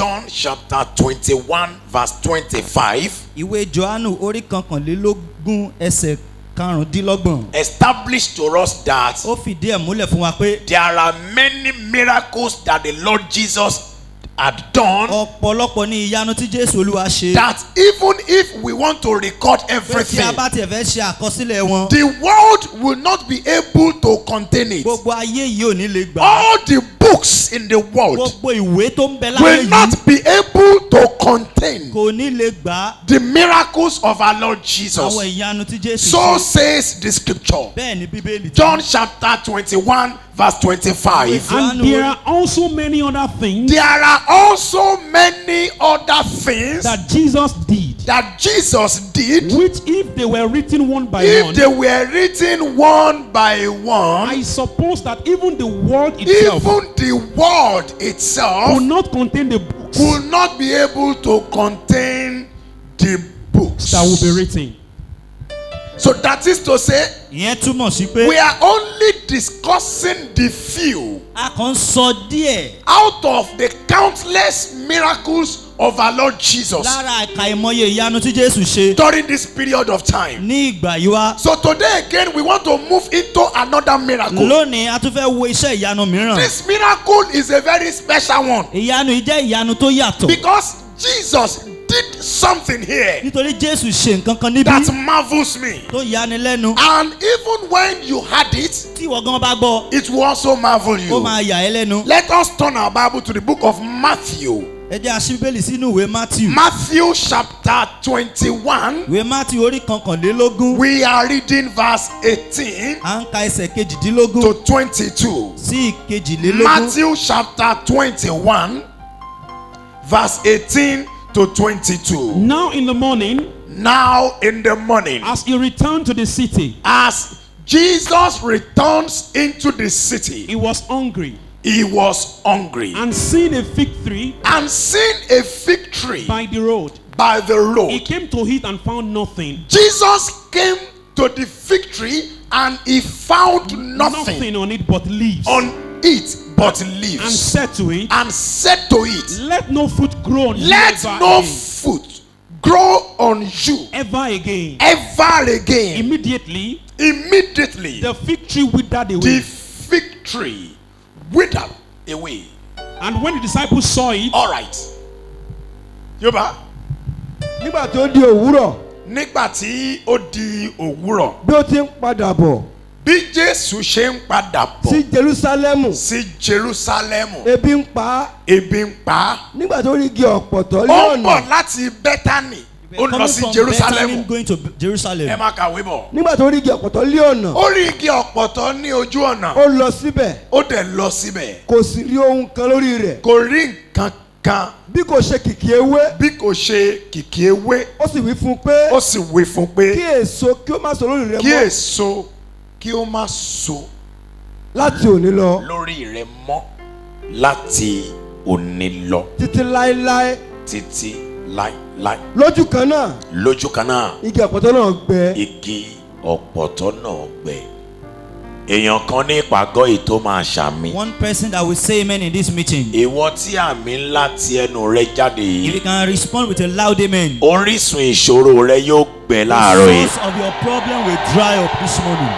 John chapter 21 verse 25. Ìwé Jòhánù orí kọkànlélógún ẹsẹ̀ karùndínlọ́gbọ̀n. Established to us that Ó fìdí ẹ̀ múlẹ̀ fún wa pé there are many miracles that the Lord Jesus had done, ọ̀pọ̀lọpọ̀ ní ìyanu tí Jésù Olúwa ṣe. that even if we want to record Pé tí a everything, bá tiẹ̀ fẹ́ ṣe àkọsílẹ̀ wọn, the world will not be able to contain it. gbogbo ayé yìí ò ní lè gbà. All the books in the world Gbogbo ìwé tó ń bẹ láyé will yìí not be able to contain kò ní lè gbà the miracles of our Lord Jesus. àwọn ìyanu tí Jésù So ṣe. says the scripture. Bẹ́ẹ̀ ni Bíbélì tí. John chapter 21 verse 25. And there are also many other things There are also many other things that Jesus did, that Jesus did. which if they were written one by If one, they were written one by one, I suppose that even the world itself even the world itself could not contain the books will not be able to contain the books that will be written. So that is to say, Ìyẹn túmọ̀ sí pé we are only discussing the few a kàn sọ díẹ̀ out of the countless miracles of our Lord Jesus lára àkàìmọye ìyanu tí Jésù ṣe during this period of time. ní ìgbà yìí wá. So today again we want to move into another miracle. Lónìí a tún fẹ́ wo iṣẹ́ ìyanu mìíràn. This miracle is a very special one Ìyanu yìí jẹ́ ìyanu tó yàtọ̀. because Jesus did something here Nítorí Jésù ṣe nǹkan kan níbí that marvels me. tó yani lẹ́nu. And even when you had it, Tí ìwọ gan bá gbọ́, it will also marvel ó you. máa yà ẹ́ lẹ́nu. Let us turn our Bible to the book of Matthew. Ẹ jẹ́ a ṣí Bíbélì sínú ìwé Matthew. Matthew chapter 21. Ìwé Matthew orí kọkànlélógún. We are reading verse 18 À ń ka ẹsẹ̀ kejìdínlógún to 22. sí ìkejìlélógún. Matthew chapter 21 verse 18 to 22. Now in the morning, Now in the morning, as he returned to the city, as Jesus returns into the city, he was hungry, he was hungry and seeing a fig tree and seeing a fig tree by the road, by the he road. came to it and found nothing. Jesus came to the fig tree and he found nothing on it but leaves, on it but and leaves, said to it, and said to it, let no fruit grow on you let ever no again. fruit grow on you Ever again. ever again. Immediately, Immediately the fig tree withered the away. fig tree withered away. And when the disciples saw it, All right. Yorùbá, nígbà tó di òwúrọ̀ nígbà tí ó di òwúrọ̀, bí ó ti ń padà bọ̀ bí Jésù ṣe ń padà sí bọ̀ Jerúsálẹ́mù sí Jerúsálẹ́mù, ebi ń pa á ebi ń pa á. nígbà tó rí igi ọ̀pọ̀tọ́ lé Ó ń ọ̀nà bọ̀ láti Bẹ́tánì, ó ń lọ Coming sí from Jerúsálẹ́mù. Bethany going to Ẹ Jerusalem. máa kàwé bọ̀. nígbà tó rí igi ọ̀pọ̀tọ́ lé ọ̀nà Ó rí igi ọ̀pọ̀tọ́ ní ojú ọ̀nà, ó lọ síbẹ̀ ó dẹ̀ lọ síbẹ̀. kò sì rí ohun kan lórí rẹ̀ Kò rí nǹkan kan bí kò ṣe kìkì ewé bí kò ṣe kìkì ewé. ó sì wí fún un pé Ó sì wí fún pé kí èso kí ó má so lórí rẹ̀ kí mọ́ èso kí ó má so láti òní lọ lórí rẹ̀ mọ́ láti òní lọ títí láéláé títí láíláí. lójú kan náà Lójú kan náà igi ọ̀pọ̀tọ́ náà gbẹ igi ọ̀pọ̀tọ́ náà gbẹ. Èèyàn kan ní ìpàgọ́ yìí tó máa ṣàmì. One person that will say amen in this meeting. Ìwọ tí àmì ńlá ti ẹnu rẹ jáde If you yìí, can respond with a loud amen, orísun ìṣòro rẹ yóò gbẹ láàárọ̀ the yìí. source of your problem will dry up this morning.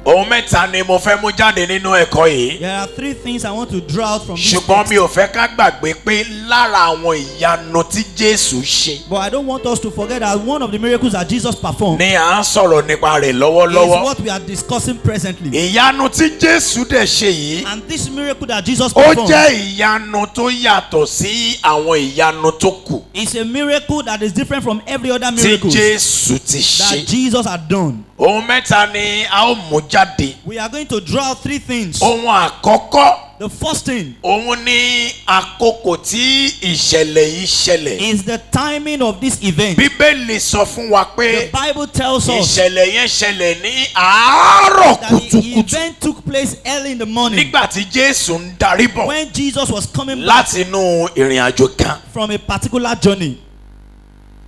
Ohun mẹ́ta ni mo fẹ́ mú jáde nínú ẹ̀kọ́ yìí. There are three things I want to draw out from this Ṣùgbọ́n text. mi ò fẹ́ ká gbàgbé pé lára àwọn ìyanu tí Jésù ṣe But I don't want us to forget that one of the miracles that Jesus performed ni à ń sọ̀rọ̀ nípa rẹ̀ is lọ́wọ́lọ́wọ́. what we are discussing presently. Ìyanu tí Jésù dẹ̀ ṣe yìí, And this miracle that Jesus ó performed jẹ́ ìyanu tó yàtọ̀ sí àwọn ìyanu tó kù is a miracle that is different from every other tí miracle Jésù ti that ṣe. Jesus had done. Ohun mẹ́ta ni a ó mú jáde. We are going to draw out three things. Ohun àkọ́kọ́, The first thing òun ni àkókò tí ìṣẹ̀lẹ̀ yìí ṣẹlẹ̀. is the timing of this event. Bíbélì sọ fún wa The pé Bible tells us ìṣẹ̀lẹ̀ yẹn ṣẹlẹ̀ ní àárọ̀ that the kùtùkùtù event took place early in the morning nígbà tí Jésù ń darí bọ̀ when Jesus was coming back láti inú ìrìn àjò kan. from a particular journey.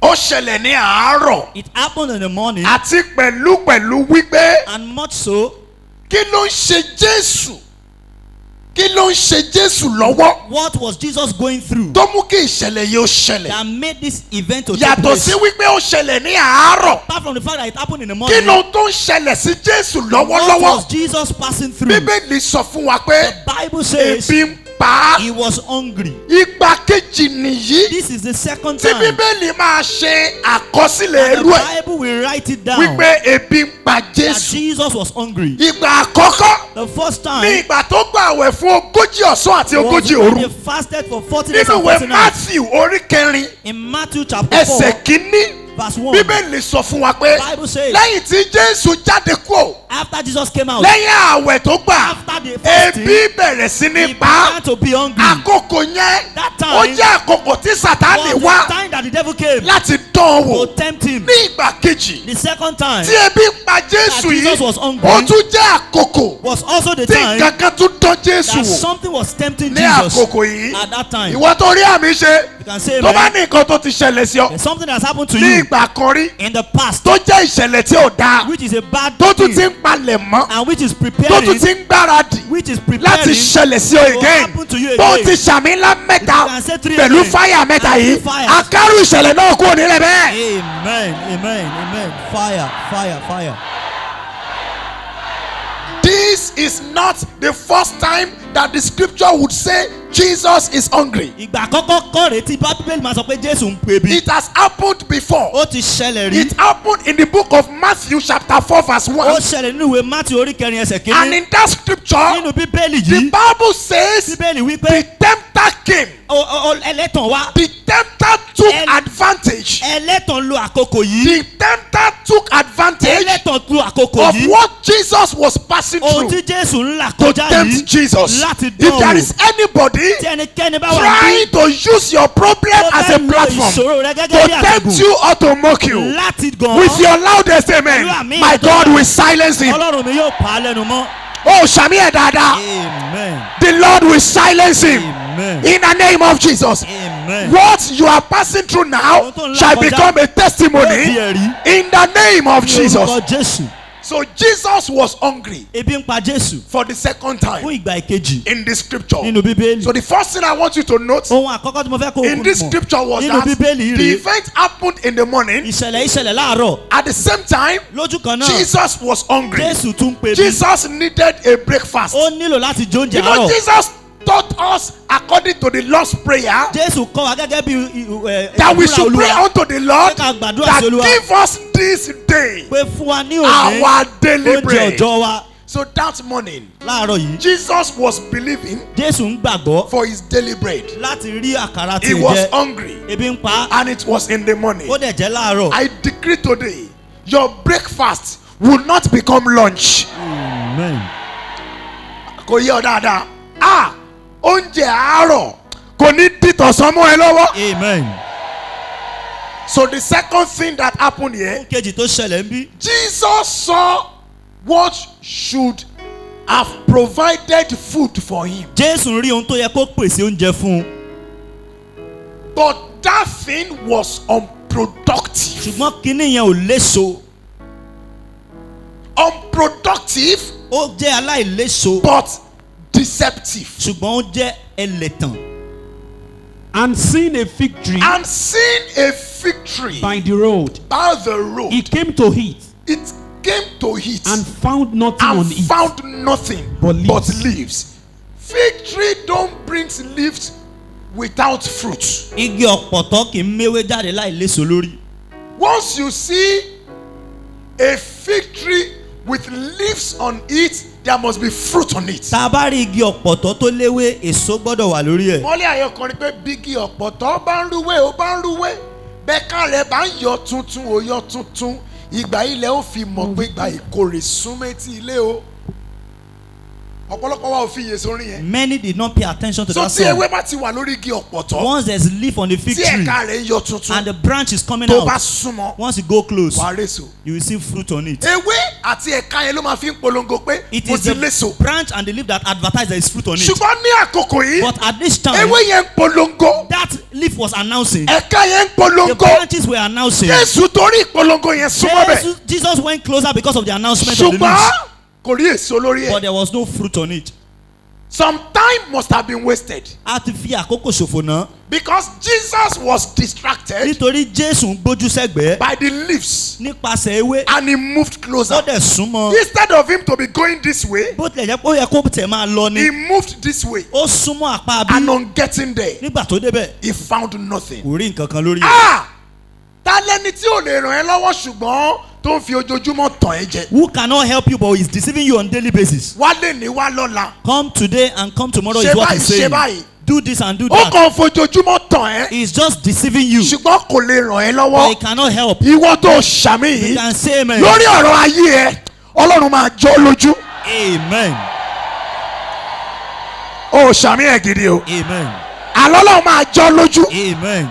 Ó ṣẹlẹ̀ ní àárọ̀ It happened in the morning, àti pẹ̀lú wípé and much so kí ló ń ṣe Jésù kí ló ń ṣe Jésù lọ́wọ́ What was Jesus going through tó mú kí ìṣẹ̀lẹ̀ yìí ó ṣẹlẹ̀? that made this event to take Yàtọ̀ place? sí wípé ó ṣẹlẹ̀ ní àárọ̀. Apart from the fact that it happened in the Kí morning, ló tó ń ṣẹlẹ̀ sí Jésù what lọ́wọ́lọ́wọ́? was Jesus passing through? Bíbélì sọ fún wa pé The Bible says ebi ń pa á. he was hungry. Ìgbà kejì nìyí This is the second tí time Bíbélì máa ṣe àkọsílẹ̀ that ẹrú the ẹ̀ Bible will write it down wípé ebi ń pa that Jésù. Jesus was hungry. Ìgbà àkọ́kọ́ The first ní time ìgbà tó gba àwẹ̀ fún ogójì ọ̀sán àti was ogójì when òru. they fasted for 40 days Nínú and ìwé 40 nights. Matthew orí kẹrin In Matthew chapter 4, ẹsẹ̀ kínní verse 1, Bíbélì sọ fún wa pé Bible says, lẹ́yìn tí Jésù jáde kúrò after Jesus came out, lẹ́yìn àwẹ̀ tó gbà after the fasting, ebi bẹ̀rẹ̀ sí ní he pa á. began to be hungry. Àkókò yẹn That ó time jẹ́ àkókò tí Sátánì was wá the time that the devil came láti dán an to wò. tempt him. Ní ìgbà kejì The second time tí ebi ń pa Jésù that Jesus yìí was hungry ó tún jẹ́ àkókò was also the tí time kankan tún dán Jésù that wò. something was tempting Ní Jesus àkókò yìí at that time. ìwọ tó rí àmì ṣe You can say, tó bá man, ní nǹkan tó ti ṣẹlẹ̀ sí ọ there's something that's happened to ní you ìgbà kan rí in the past, tó jẹ́ ìṣẹ̀lẹ̀ tí ò dáa which is a bad tó tún ti thing, ń palẹ̀ mọ́ and which is tó tún preparing, ti ń gbáradì which is láti preparing ṣẹlẹ̀ sí ọ to again happen to you bó again. ti ṣàmì ńlá mẹ́ta You can say three pẹ̀lú again. fáyà mẹ́ta And yìí three fires. akárù ìṣẹ̀lẹ̀ náà kúrò nílẹ̀ bẹ́ẹ̀. Amen, amen, amen. Fire, fire, fire. This is not the first time that the scripture would say Jesus is hungry. Ìgbà àkọ́kọ́ kọ́ rèé tí Bíbélì máa sọ pé Jésù ń pè bí. It has happened before. Ó ti ṣẹlẹ̀ rí. It happened in the book of Matthew chapter 4 verse Ó 1. ṣẹlẹ̀ nínú ìwé Matthew orí kẹrin ẹsẹ̀ And kìíní. in that scripture, Nínú Bíbélì the yìí, Bible says Bíbélì the wípé tempter came. ẹlẹ́tàn wá. The tempter took El- advantage. Ẹlẹ́tàn lo àkókò yìí. The tempter took advantage Ẹlẹ́tàn lo àkókò of yìí. what Jesus was passing Ohun through tí Jésù ń là to kọjá tempt yìí Jesus. láti If dán there wò. is anybody Tí ẹnikẹ́ni bá wà trying to use your problem tó as fẹ́ a lo platform ìṣòro rẹ gẹ́gẹ́ to bí tempt àtẹ̀gùn you or to mock you láti gan with your loudest amen, Pẹ̀lú àmì my ìyàtọ̀ God náà. will silence him. Ọlọ́run mi yóò pa á lẹ́nu mọ́. Oh, Shami Dada, Amen. the Lord will silence him Amen. in the name of Jesus. Amen. What you are passing through now shall become a testimony in the name of Jesus. Lórúkọ Jésù. So Jesus was hungry Ebi ń pa Jésù for the second time fún ìgbà ìkejì in the scripture. nínú Bíbélì. So the first thing I want you to note Ohun àkọ́kọ́ tí mo fẹ́ kó o in this mọ̀ scripture was nínú that Bíbélì the rèé. event happened in the morning. Ìṣẹ̀lẹ̀ láàárọ̀ At the same time, lójú kan náà Jesus was hungry. Jésù tún pè bí. Jesus needed a breakfast. Ó nílò láti jẹ oúnjẹ You know, àárọ̀. Jesus taught us according to the Lord's prayer Jésù kọ́ wa gẹ́gẹ́ bí that we ìwúrà should pray Olúwa unto the Lord Pé ká gbàdúrà that sí Olúwa. give us this day pé fún wa ní òní our daily oúnjẹ bread. ọjọ́ wa So that morning, láàárọ̀ yìí. Jesus was believing Jésù ń gbàgbọ́ for his daily bread. láti rí àkàrà tí He ń was jẹ. hungry Ebi ń pa á. and it was in the morning. Ó dẹ̀ jẹ́ láàárọ̀. I decree today, your breakfast will not become lunch. Amen. Kò yé ọ dáadáa. Oúnjẹ àárọ̀ kò ní dìtọ̀sán mọ́ ẹ lọ́wọ́. Amen. So the second thing that happened here, Ohun kejì tó ṣẹlẹ̀ ń bí. Jesus saw what should have provided food for him. Jésù rí ohun tó yẹ kó pèsè oúnjẹ fún un. But that thing was unproductive. Ṣùgbọ́n kinní yẹn ò léso. Unproductive Ó jẹ́ aláìléso. but deceptive. Ṣùgbọ́n ó jẹ́ ẹlẹ́tàn. And seeing a fig tree And seeing a fig tree by the road, by the road, he came to it it came to it and found nothing on and it. found nothing But but leaves. leaves. Fig tree don't bring leaves without fruit. Igi ọ̀pọ̀tọ́ kì í méwé jáde láìléso lórí. Once you see a fig tree with leaves on it, there must be fruit on it. Tá a bá rí igi ọ̀pọ̀tọ́ tó léwé, èso gbọ́dọ̀ wà lórí ẹ̀. Mọ́lẹ̀ àyọkùnrin pé bígi ọ̀pọ̀tọ́ bá ń rúwé ó bá ń rúwé bẹ́ẹ̀ká rẹ̀ bá ń yọ tuntun ó yọ tuntun ìgbà ilẹ̀ ó fi mọ̀ pé ìgbà ìkórè súnmẹ́tì ilé o. Ọ̀pọ̀lọpọ̀ wa ò fi iye sórí yẹn. Many did not pay attention to So that tí song. ewé bá ti wà lórí igi ọ̀pọ̀tọ́ Once there's leaf on the fig tí tree ẹ̀ka rẹ̀ ń yọ and tuntun the branch is coming tó bá out, súnmọ́ once you go close, wàá réso. you will see fruit on it. Ewé àti ẹ̀ka yẹn ló máa fi ń polongo pé It mo is ti the léso. branch and the leaf that advertise there is fruit on it. Ṣùgbọ́n ní àkókò yìí But at this time, ewé yẹn ń polongo that leaf was announcing. ẹ̀ka yẹn ń The polongo branches were announcing. Jésù torí ìpolongo yẹn súnmọ́ bẹ̀. Jesus went closer because of the announcement of the Ṣùgbọ́n leaves. kò rí èso lórí But ẹ̀. there was no fruit on it. some time must have been wasted a ti fi àkókò ṣòfò náà because Jesus was distracted nítorí Jésù ń gbójú sẹ́gbẹ̀ẹ́ by the leaves nípasẹ̀ ewé and he moved ó closer. dẹ̀ súnmọ́ Instead of him to be going this way, bó tilẹ̀ jẹ́ pé ó yẹ kó tẹ̀ máa lọ ni he moved this way. ó súnmọ́ àpá bí And on getting there, nígbà tó débẹ̀ he found nothing. kò rí nǹkan kan lórí rẹ̀. Ah! Ta lẹni tí ò lè ràn ẹ́ lọ́wọ́ ṣùgbọ́n tó ń fi ojoojúmọ́ tàn ẹ́ jẹ. Who cannot help you but is deceiving you on daily basis. Wá lè ní wá lọ́la. Come today and come tomorrow Ṣe is what báyìí, he's ṣe saying. báyìí. Do this and do Ó that. kàn fojoojúmọ́ tàn ẹ́ He's just deceiving you. ṣùgbọ́n kò lè ràn ẹ́ But he lọ́wọ́. cannot help. Ìwọ tó ṣàmì You yìí can say amen. lórí ọ̀rọ̀ ayé ẹ Ọlọ́run máa jọ́ lójú. Amen. Ó ṣàmì ẹ̀ gidi o. Amen. Àlọ́ Ọlọ́run máa jọ́ lójú. Amen.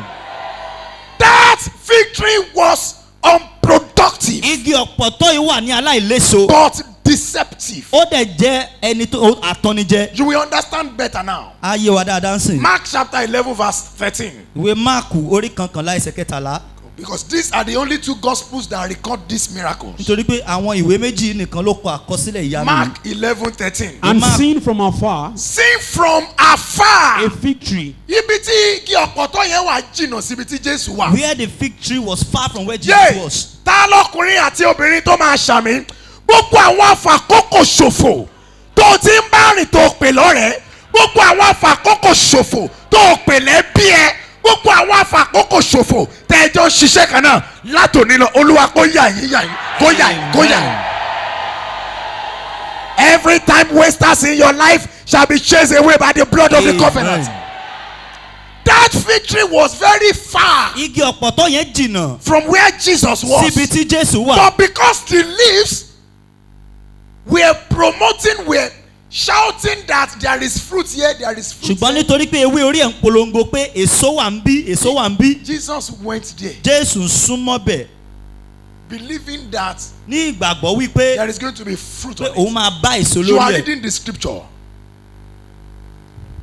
That victory was unproductive Igi ọ̀pọ̀tọ́ yìí wà ní aláìléso. but deceptive. Ó dẹ̀ jẹ́ ẹni tó àtọ́nijẹ. You will understand better now. Ayé wa dáadáa ń sìn. Mark chapter 11 verse 13. Ìwé Máàkù orí kankanlá ẹsẹ̀ kẹtàlá. Because these are the only two gospels that record these miracles. Nítorí pé àwọn ìwé méjì nìkan ló kọ àkọsílẹ̀ ìyanu yìí. Mark 11:13. And Mark- seen from afar Seen from afar. a fig tree Ibi tí igi ọ̀pọ̀tọ́ yẹn wà jìnnà síbi tí Jésù wà. Where the fig tree was far from where Jesus Yé! was. Ta lọkùnrin àti obìnrin tó máa ṣàmì? Gbogbo àwọn àfàkókò ṣòfò tó ti ń bá rìn tó pè lọ́rẹ̀ẹ́. Gbogbo àwọn àfàkókò ṣòfò tó pè lẹ́bí ẹ. Gbogbo àwọn àfàkókò ṣòfò tẹ́jọ́ ṣiṣẹ́ kan náà látòní lọ Olúwa kó yà yín kó yà yín kó yà yín. Every time wasters in your life shall be chased away by the blood of the covenant. Amen. That victory was very far Igi ọ̀pọ̀tọ́ yẹn jìnnà from where Jesus was. síbi tí Jésù wà. But because the leaves were promoting, were shouting that there is fruit here, there is fruit Ṣùgbọ́n here. nítorí pé ewé orí ẹ̀ ń polongo pé èso wà ń bí, èso wà ń bí. Jesus went there Jésù ń súnmọ́ bẹ̀ believing that ní ìgbàgbọ́ wípé there is going to be fruit pé on òun it. máa bá èso You are lórí ẹ̀. reading the scripture.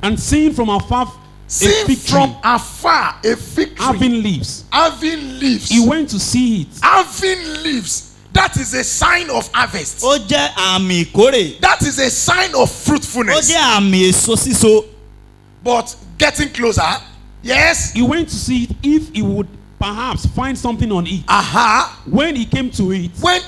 and seen from afar a See fig from tree afar a fig tree having leaves. having leaves. He went to see it. Having leaves. That is a sign of harvest. Ó jẹ́ àmì ìkórè. That is a sign of Ó fruitfulness. jẹ́ àmì èso síso. But getting closer, yes. He went to see it if he would perhaps find something on it. Aha. When he came to it, When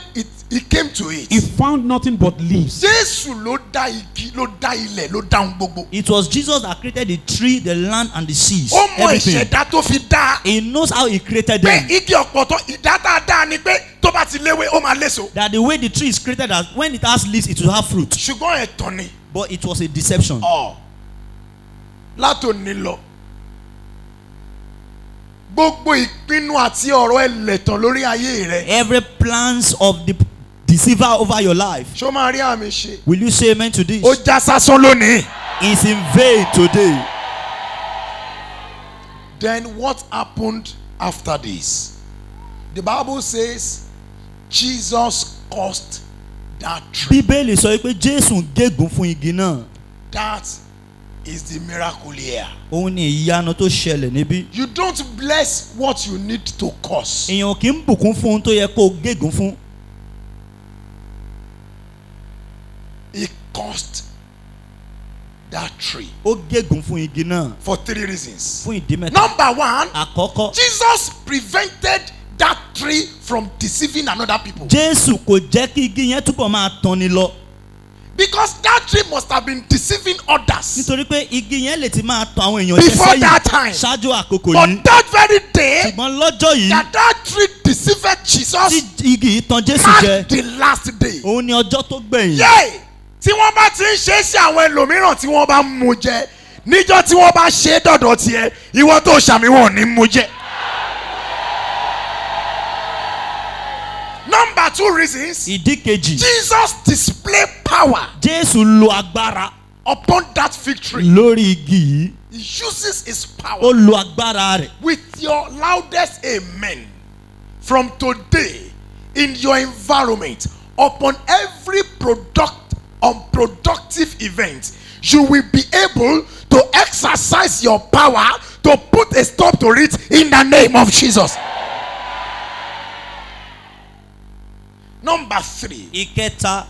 he came to it, he found nothing but leaves. Jésù ló dá igi, ló dá ilẹ̀, ló dá ohun gbogbo. It was Jesus that created the tree, the land and the seas. Ó mọ Everything. ìṣẹ̀dá tó fi dá. He knows how he created Pé them. igi ọ̀pọ̀tọ́ ìdá tá a dá ni pé tó bá ti léwé ó máa léso. That the way the tree is created, that when it has leaves, it will have fruit. Ṣùgbọ́n ẹ̀tàn ni. But it was a deception. Látòní lọ. Gbogbo ìpinnu àti ọ̀rọ̀ ẹlẹ́tàn lórí ayé rẹ. Every plans of the deceiver over your life. Ṣó máa rí àmì ṣe? Will you say amen to this? Ó já sásán lónìí. It's in vain today. Then what happened after this? The Bible says Jesus cursed that tree. Bíbélì sọ pé Jésù gégùn fún igi náà. That is the miracle here. Òun ni ìyanu tó ṣẹlẹ̀ níbí. You don't bless what you need to curse. Èèyàn kì í bùkún fún ohun tó yẹ kó gégùn fún. He cursed that tree Ó gégùn fún igi náà for 3 reasons. fún ìdí mẹ́ta. Number 1, Àkọ́kọ́, Jesus prevented that tree from deceiving another people. Jésù kò jẹ́ kí igi yẹn túbọ̀ máa tàn ni lọ. Because that tree must have been deceiving others. Nítorí pé igi yẹn lè ti máa tàn àwọn èèyàn jẹ Before that time. sẹ́yìn ṣáájú àkókò But yìí. that very day Ṣùgbọ́n lọ́jọ́ yìí that tree deceived Jesus, tí igi yìí tàn Jésù marked jẹ, the last day. òun ni ọjọ́ tó gbẹ̀yìn. Yay! Tí wọ́n bá ti ń ṣe é sí àwọn ẹlòmíràn tí wọ́n bá ń mu jẹ, níjọ́ tí wọ́n bá ṣe é dọ̀dọ̀ tiẹ̀, ìwọ tó ṣàmì wọn ò ní mu jẹ. Number 2 reasons, Ìdí kejì, Jesus displayed power Jésù lo agbára upon that fig tree. lórí igi yìí. He uses his Ó power lo agbára rẹ̀. with your loudest amen. From today, in your environment, upon every unproductive event, you will be able to exercise your power to put a stop to it in the name of Jesus. Number 3, Ìkẹta,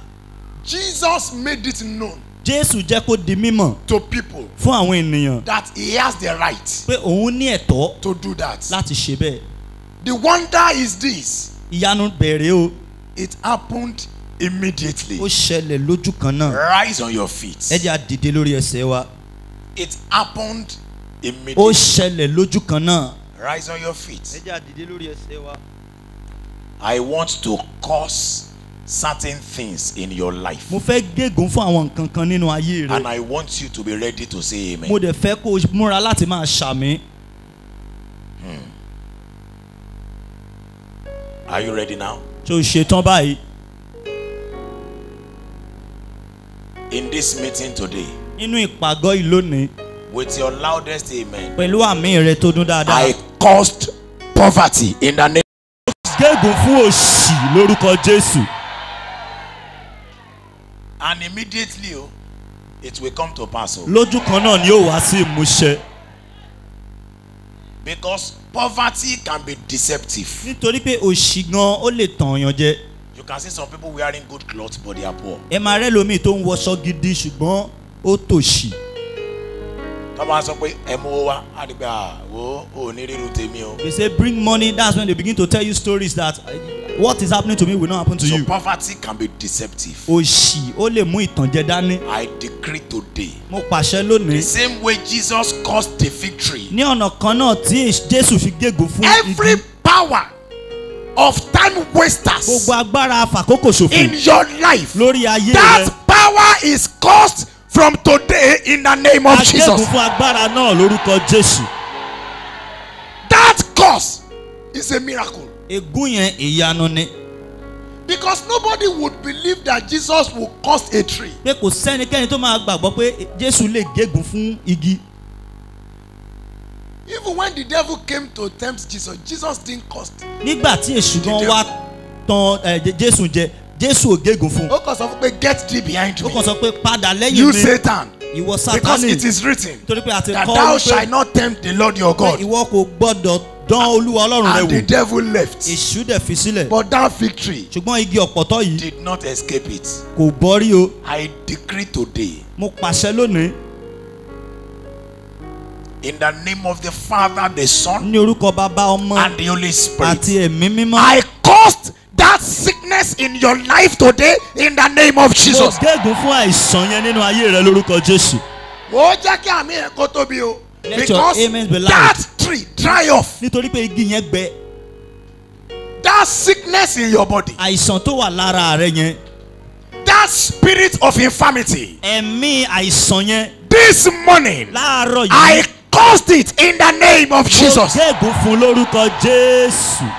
Jesus made it known Jésù jẹ́ kó di mímọ̀ to people fún àwọn ènìyàn that he has the right pé òun ní ẹ̀tọ́ to do that. láti ṣe bẹ́ẹ̀. The wonder is this: Ìyanu bẹ̀rẹ̀ o, it happened immediately. ó ṣẹlẹ̀ lójú kan náà. Rise on your feet. Ẹ jẹ́ á dìde lórí ẹsẹ̀ wa. It happened Ó immediately. ṣẹlẹ̀ lójú kan náà. Rise on your feet. Ẹ jẹ́ á dìde lórí ẹsẹ̀ wa. I want to cause certain things in your life. Mo fẹ́ gégùn fún àwọn nǹkan kan nínú ayé And rẹ. I want you to be ready to say amen. Mo dẹ̀ fẹ́ kó o múra láti máa ṣàmì. Are you ready now? Ṣé o ṣetán báyìí? In this meeting today, Nínú ìpàgọ́ yìí lónìí, with your loudest amen, pẹ̀lú àmì rẹ tó dún dáadáa. I caused poverty in the name. Gégùn fún òṣì lórúkọ Jésù. And immediately, oh, it will come to pass. Oh, Lójú kan náà ni yóò wá sí ìmúṣẹ. because poverty can be deceptive. Nítorí pé òṣì gan ó lè tàn yàn jẹ. You can see some people wearing good clothes, but they are poor. Ẹ máa rẹ́ lómi tó ń wọṣọ gidi ṣùgbọ́n ó tòṣì. Tọ́ bá sọ pé ẹ mú owó wá, á di pé wo ò ní rírun tèmi o. They say bring money, that's when they begin to tell you stories that what is happening to me will not happen to So you. poverty can be deceptive. Òṣì ó lè mú ìtànjẹ dání. I decree today, Mo pàṣẹ the lónìí. same way Jesus caused the victory, Ní ọ̀nà kan náà tí Jésù fi gégùn fún every igi. power of time wasters Gbogbo agbára àfàkókò ṣòfò in your life, lórí ayé that rẹ. power is caused from today in the name of Agégùn Jesus. fún agbára náà lórúkọ Jésù. That cause is a miracle. Ègún yẹn ìyanu ni. Because nobody would believe that Jesus will cause a tree. Pé kò sẹ́nikẹ́ni tó máa gbàgbọ́ pé Jésù lè gégùn fún igi. Even when the devil came to tempt Jesus, Jesus didn't cause. Nígbà tí èṣù gan wá tàn Jésù jẹ, Jésù ò gégùn fún. Ó kàn sọ fún pé get thee behind Ó me, kàn sọ pé padà lẹ́yìn you mi. Satan, Ìwọ because Sátánì. it is written Torí pé a ti that kọ thou wípé shalt not tempt the Lord your pé God. ìwọ kò gbọ́dọ̀ dán Olúwa Ọlọ́run rẹ And the wò. devil left. Èṣù dẹ̀ fi sílẹ̀. But that fig tree Ṣùgbọ́n igi ọ̀pọ̀tọ́ yìí did not escape it. kò bọ́rí o. I decree today, Mo pàṣẹ lónìí in the name of the Father, the Son, ní orúkọ Bàbá Ọmọ and the Holy Spirit, àti Ẹ̀mí Mímọ́. I caused that sickness in your life today in the name of Mo Jesus. gégùn fún àìsàn yẹn nínú ayé rẹ lórúkọ Jésù. Ó jẹ́ kí àmì ẹ̀ kó tóbi o. Let your Because amens be loud. that tree dry off. Nítorí pé igi yẹn gbẹ. That sickness in your body, Àìsàn tó wà lára rẹ yẹn. that spirit of infirmity, Ẹ̀mí àìsàn yẹn this morning, láàárọ̀ I yìí. caused it in the name of Mo Jesus. gégùn fún lórúkọ Jésù.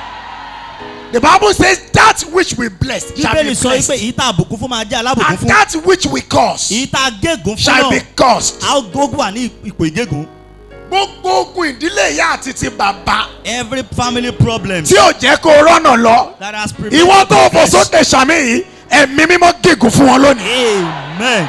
The Bible says that which we bless shall be Bíbélì sọ blessed, pé èyí tá a bùkún fún máa jẹ́ alábùkún and fún. that which we curse Èyí tá a gégùn fún shall be náà cursed. a ó gbógun wà ní ipò ìgégùn. Gbogbo ogun ìdílé ìyá àti ti bàbá Every family problem tí ò jẹ́ kó rọ́nà lọ, that has prepared ìwọ tó fò progress. sókè sàmì yìí, ẹ̀mí mímọ́ gégùn fún wọn lónìí. Amen.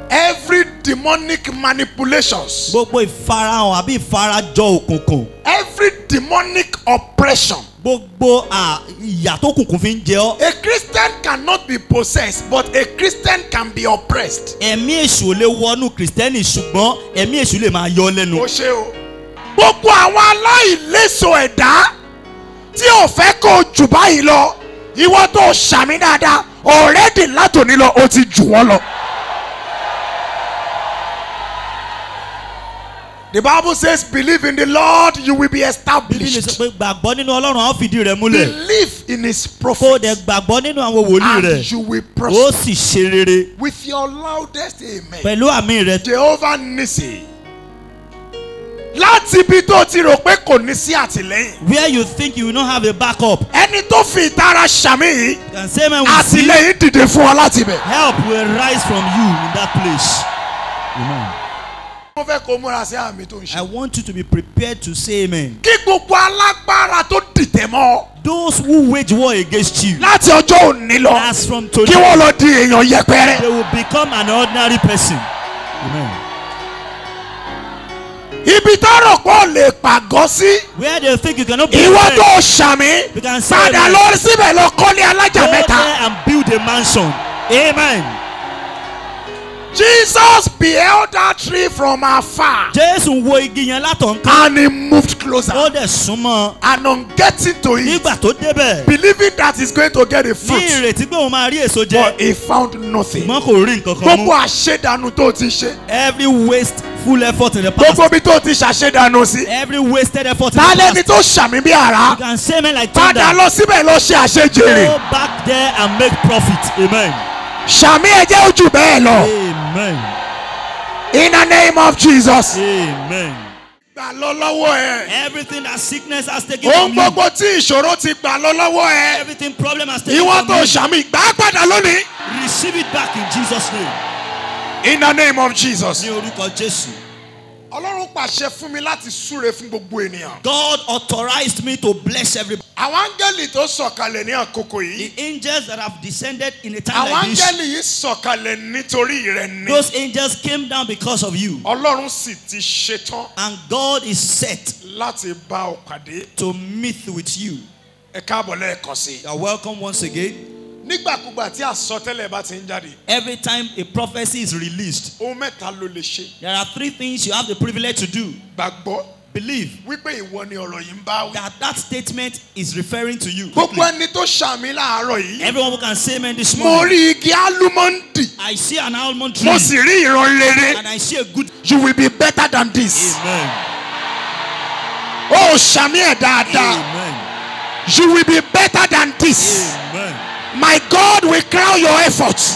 Every demonic manipulations, Gbogbo ìfarahàn àbí ìfarajọ òkùnkùn. every demonic oppression. Gbogbo ìyà tó kùnkùn fi ń jẹ ọ́. A Christian cannot be possessed, but a Christian can be oppressed. Ẹ̀mí èṣù ò lè wọnú Kìrìsìtẹ́nì ṣùgbọ́n ẹ̀mí èṣù lè máa yọ ọ́ lẹ́nu. Ó ṣe o. Gbogbo àwọn aláìléso ẹ̀dá tí ò fẹ́ kó o jù báyìí lọ, ìwọ tó ṣàmì dáadáa, already látòní lọ o ti jù wọ́n lọ. The Bible says, believe in the Lord, you will be Bíbélì sọ established. pé gbàgbọ́ nínú Ọlọ́run a ó fìdí rẹ̀ múlẹ̀. Believe in His Kó o prophet, dẹ̀ gbàgbọ́ nínú àwọn wòlíì and rẹ̀. you will Ó prosper. sì ṣe rere. With your loudest amen, Pẹ̀lú àmì rẹ̀. Jehovah Nissi, láti ibi tó ti rò pé kò ní sí àtìlẹ́yìn, Where you think you will not have a backup. ẹni tó fi ìtara ṣàmì yìí, You can say man will see. àtìlẹ́yìn dìde fún ọ láti bẹ̀. Help will rise from you in that place. Amen. Mo fẹ́ kó múra sí àmì tó ń I ṣe. want you to be prepared to say amen. Kí gbogbo alágbára tó dìtẹ̀ mọ́ Those who wage war against you, láti ọjọ́ òní lọ, as from kí today, wọ́n lọ di èèyàn yẹpẹrẹ. they will become an ordinary person. Amen. ibi tó rò pé ó lè pàgọ́ sí. Where they think you cannot be ìwọ there, tó ṣàmì. you can say padà amen. lọ síbẹ̀ lọ kọ́lé alájà Go mẹ́ta. there and build a mansion. Amen. Jesus beheld that tree from afar. Jésù wo igi yẹn látọ̀nká. And he moved closer. Ó dẹ̀ súnmọ́. And on getting to it, Nígbà tó débẹ̀, believing that he's going to get a ní fruit, ìrètí pé òun máa rí èso jẹ. but he found nothing. Ṣùgbọ́n kò rí nǹkan kan Gbogbo mú. àṣedànù tó ti ṣe. Every wasteful effort in the past. Gbogbo ibi tó ti ṣàṣedànù sí. Every wasted effort in the Lálẹ́ ni past. tó ṣàmì bí You àrá. can say amen like Padà thunder. lọ síbẹ̀ lọ ṣe àṣejèrè. Go back there and make profit. Amen. Ṣàmì ẹ̀jẹ̀ ojú bẹ́ẹ̀ lọ. Amen. In the name of Jesus. Amen. Gbà lọ lọ́wọ́ ẹ. Everything that sickness has taken Ohun from you. gbogbo tí ìṣòro ti gbà lọ lọ́wọ́ ẹ. Everything problem has taken Ìwọ from tó you. ṣàmì gbà á padà lónìí. Receive it back in Jesus' name. In the name of Jesus. Ní orúkọ Jésù. Ọlọ́run pàṣẹ fún mi láti súre fún gbogbo ènìyàn. God authorized me to bless everybody. Àwọn áńgẹ́lì tó sọ̀kalẹ̀ ní àkókò The yìí. angels that have descended in a time Àwọn like this, áńgẹ́lì yìí sọ̀kalẹ̀ nítorí rẹ ni. those angels came down because of you. Ọlọ́run sì ti ṣetán And God is set láti bá ọ pàdé. to meet with you. Ẹ káàbọ̀ lẹ́ẹ̀kan sí i. You are welcome once again. Nígbàkúgbà tí àsọtẹ́lẹ̀ bá ti ń jáde, Every time a prophecy is released, ohun mẹ́ta ló lè ṣe. there are three things you have the privilege to do. Gbàgbọ́ Believe wípé ìwọ ni ọ̀rọ̀ yìí ń bá wí. that that statement is referring to you. Gbogbo ẹni tó ṣàmì láàárọ̀ yìí. Everyone who can say amen this Mo morning. rí igi álúmọ́ndì. I see an almond Mo tree sì rí ìran rere. and I see a good. You will be better than this. Amen. Oh, ṣàmì ẹ̀ dáadáa. Amen. You will be better than this. Amen. My God will crown your efforts.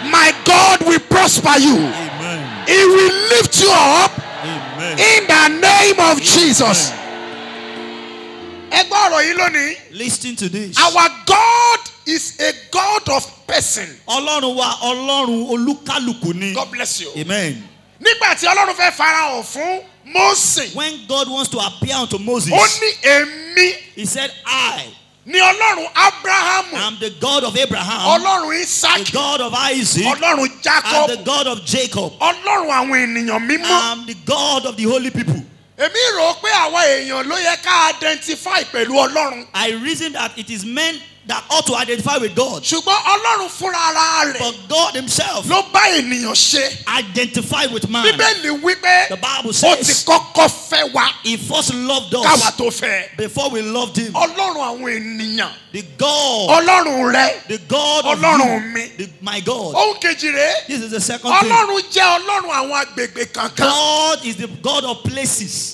My God will prosper you. Amen. He will lift you up Amen. in the name of Jesus. Ẹ gbọ́ ọ̀rọ̀ yìí lónìí. Listen to this. Our God is a God of person. Ọlọ́run wa Ọlọ́run olúkálùkù ni. God bless you. Amen. Nígbà tí Ọlọ́run fẹ́ farahàn fún Mósè, When God wants to appear unto Moses, ó ní èmi he said, I ni Ọlọ́run Ábúráhámù, am the God of Abraham, Ọlọ́run the Ísákì, God of Isaac, Ọlọ́run and Jákọ́bù, the God of Jacob. Ọlọ́run àwọn ènìyàn mímọ́. I am the God of the holy people. Èmi rò pé àwa èèyàn ló yẹ ká identify pẹ̀lú Ọlọ́run. I reason that it is men that ought to identify with God. Ṣùgbọ́n Ọlọ́run fúnra ara rẹ̀ But God himself ló bá ènìyàn ṣe. identified with man. Bíbélì wípé The Bible ó ti says kọ́kọ́ fẹ́ wa he first loved káwa us tó fẹ́. before we loved him. Ọlọ́run àwọn ènìyàn, The God, Ọlọ́run rẹ, the God of Ọlọ́run you, mi. my God. Ohun kejì rèé, This is the second thing. Ọlọ́run jẹ́ Ọlọ́run àwọn agbègbè kankan. God is the God of places.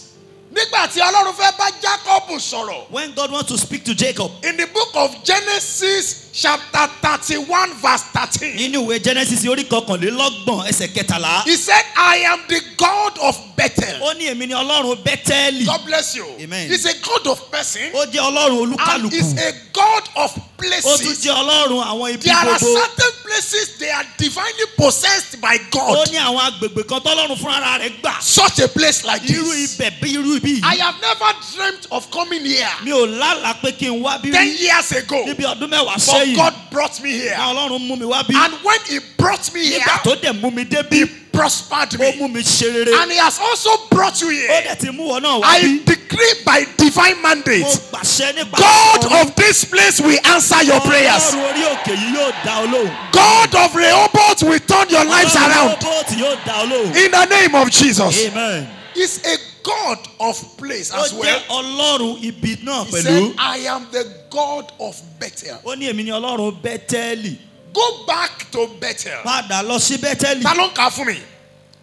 Nígbà tí Ọlọ́run fẹ́ bá Jákọ́bù sọ̀rọ̀, When God wants to speak to Jacob, in the book of Genesis chapter 31 verse 13, nínú ìwé Genesis orí kọkànlélọ́gbọ̀n ẹsẹ̀ kẹtàlá, he said, I am the God of Bethel. ó ní èmi ni Ọlọ́run Bẹ́tẹ́lì. God bless you. Amen. He's a God of person Ó jẹ́ Ọlọ́run and olúkálùkù. he's a God of Ó tún places. jẹ́ Ọlọ́run àwọn ibi There are gbogbo. certain places they are divinely possessed by Ó God. ní àwọn agbègbè kan tọ́lọ́run fúnra rẹ̀ gbà. Such a place like Irú this. ibẹ̀ bí irú ibi I yìí. have never dreamt of coming here Mi ò lálàá pé kí n wá bí 10 rí years ago, níbi ọdún mẹ́wàá but sẹ́yìn. God brought me here. Náà Ọlọ́run mú mi wá bí. And when he brought me here, Nígbà tó dẹ̀ mú mi débí, he prospered ó mú me. mi ṣe rere. And he has also brought you Ó here. dẹ̀ ti mú wọn náà wá I bí. decree by divine Mo mandate, pàṣẹ nípa God of this place will answer your prayers. Ọlọ́run orí òkè yìí yóò dá ọ lóhùn. God of Rehoboth will turn your lives around. Ọlọ́run yóò dá ọ lóhùn. In the name of Jesus. Amen. He's a God of place Ó as jẹ́ well. Ọlọ́run ibi náà He pẹ̀lú. said, I am the God of Bethel. Ó ní èmi ni Ọlọ́run Bẹ́tẹ́lì. Go back to Bethel. Padà lọ sí Bẹ́tẹ́lì. Ta ló ń kà fún mi?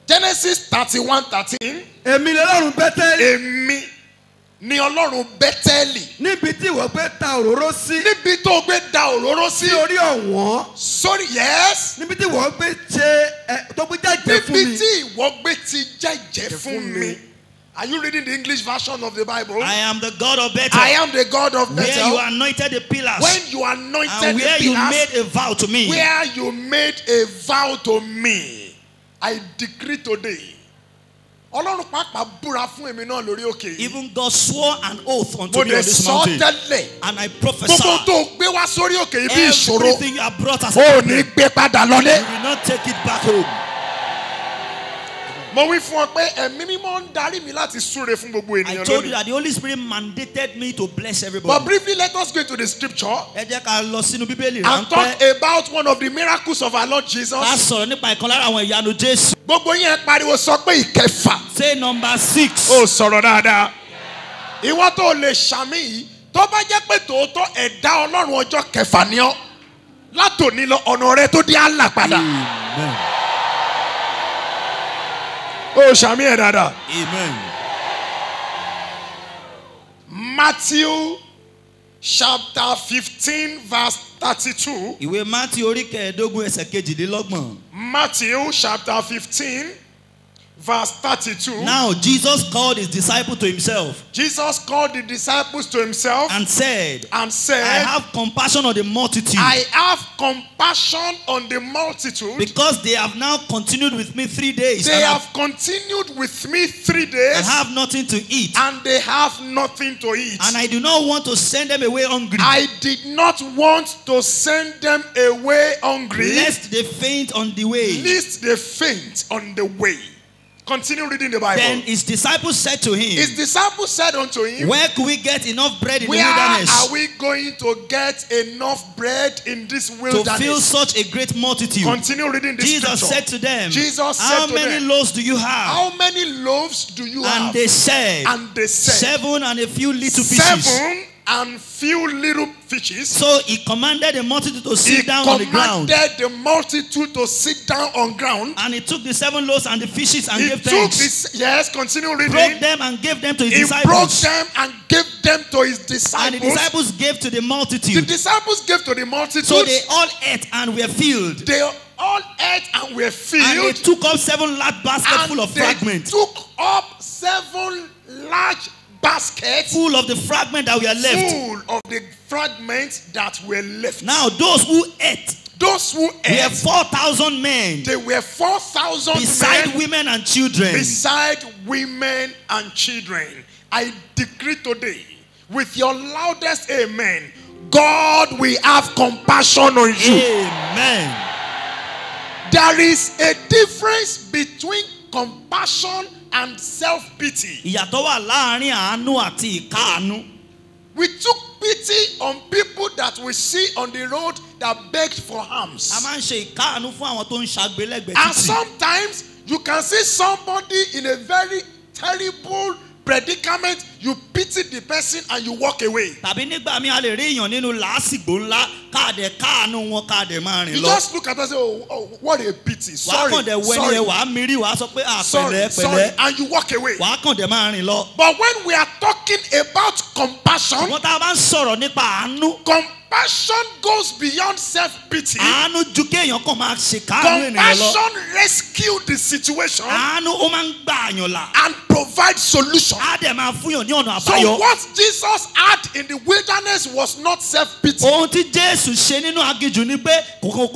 Genesis 31:13. èmi lọ́lọ́run Bẹ́tẹ́lì Èmi ni Ọlọ́run Bẹ́tẹ́lì. níbi tí ìwọ gbé ta òróró sí Níbi tó gbé da òróró sí. sí orí ọ̀wọ́n Sorry, yes. níbi tí ìwọ gbé ṣe tó gbé jẹ́jẹ́ fún Níbi mi. tí ìwọ gbé ti jẹ́jẹ́ fún mi. Are you reading the English version of the Bible? I am the God of Bethel. I am the God of Where you Bethel. anointed the pillars. When you anointed And the where you pillars, made a vow to me. where you made a vow to me, I decree today. Ọlọ́run pàápàá búra fún èmi náà lórí òkè yìí. Even God swore an oath unto Mo me on dẹ̀ this sọ mountain. tẹ́lẹ̀. And I prophesy. Gbogbo tó gbé wá sórí òkè yìí bí ìṣòro. Everything you have brought as O a ní problem, gbé padà you lọlé. will not take it back home. Mo wí fún ọ pé ẹ̀mí mímọ́ ń darí mi láti súre fún gbogbo I ènìyàn told you lónìí. that the Holy Spirit mandated me to bless But everybody. briefly, let us go into the scripture Ẹ jẹ́ ká lọ sínú Bíbélì and ráńpẹ́. talk about one of the miracles of our Lord Jesus. Ká sọ̀rọ̀ nípa ìkan lára àwọn ìyanu Jésù. Gbogbo yẹn pariwo sọ pé ìkẹfà. Say number 6. Ó sọ̀rọ̀ dáadáa. Ìwọ tó lè ṣàmì yìí tó bá jẹ́ pé tòótọ́ ẹ̀dá Ọlọ́run ọjọ́ kẹfà ni ọ́. Látòní lọ ọ̀nà rẹ tó dé àlà padà. Amen. Ó ṣàmì ẹ̀ dáadáa. Amen. Matthew chapter 15 verse 32. Ìwé Mátì orí kẹẹ̀ẹ́dógún ẹsẹ̀ kejìlélọ́gbọ̀n. Matthew chapter 15 verse 32. Now Jesus called his disciples to himself Jesus called the disciples to himself and said, and said, I have compassion on the multitude I have compassion on the multitude. because they have now continued with me 3 days They and have continued with me 3 days have nothing to eat. and they have nothing to eat. And I do not want to send them away hungry, I did not want to send them away hungry, lest they faint on the way. lest they faint on the way. Continue reading the Bible. Then his disciples said to him, His disciples said unto him, where could we get enough bread in the where wilderness are we going to get enough bread in this to wilderness? fill such a great multitude? Continue reading the Jesus scripture. said to them, Jesus said how to many them, loaves do you have? How many loaves do you And have? they said, And they said, 7 and a few little fishes. 7 and few little fishes. So he commanded the multitude to sit down on the ground. commanded the multitude to sit down on ground. And he took the 7 loaves and the fishes and He gave took thanks. this, yes, continue reading. Broke them and gave them to his He broke disciples. them and gave them to his And disciples. the disciples gave to the The multitude. disciples gave to the multitude. So they all ate and were filled. They all ate and were And they filled. took up 7 large baskets And full of they fragments. took up 7 large baskets Full of the fragments that were left. full of the fragments that were left. Now those who ate Those who were ate, 4,000 men. they were 4,000 Beside men women and children. beside women and children. I decree today with your loudest amen, God will have compassion on you. Amen. There is a difference between compassion and self-pity. Ìyàtọ̀ wà láàrin àánú àti ìkáàánú. We took pity on people that we see on the road that begged for A alms. máa ń ṣe ìkáàánú fún àwọn tó ń ṣàgbélẹ̀gbẹ̀ And títì. sometimes you can see somebody in a very terrible predicament, you pity the person and you walk away. Tàbí nígbà míì a lè rí èèyàn nínú làásìgbò ńlá káàdẹ̀ káàánú wọn káàdẹ̀ máa rìn You lọ. just look at us and say, oh, what a pity. Wàá Sorry, kàn dẹ̀ wọ ẹni yẹn sorry, wàá mírí wàá sọ pé sorry, pẹ̀lẹ́ sorry, pẹ̀lẹ́. and you walk away. Wàá kàn dẹ̀ máa rìn lọ. But when we are talking about compassion, Ṣùgbọ́n tá a bá ń sọ̀rọ̀ nípa àánú. compassion goes beyond self-pity. Àánú ju kéèyàn kàn máa ṣe káàánú ènìyàn lọ. Compassion rescue the situation Àánú ó máa ń gbà àyàn là. and provide solution. Á dẹ̀ máa fúnyàn ní ọ̀nà So àbáyọ. what Jesus had in the wilderness was not self-pity. Ohun tí Jésù ṣe nínú aginjù ni pé kò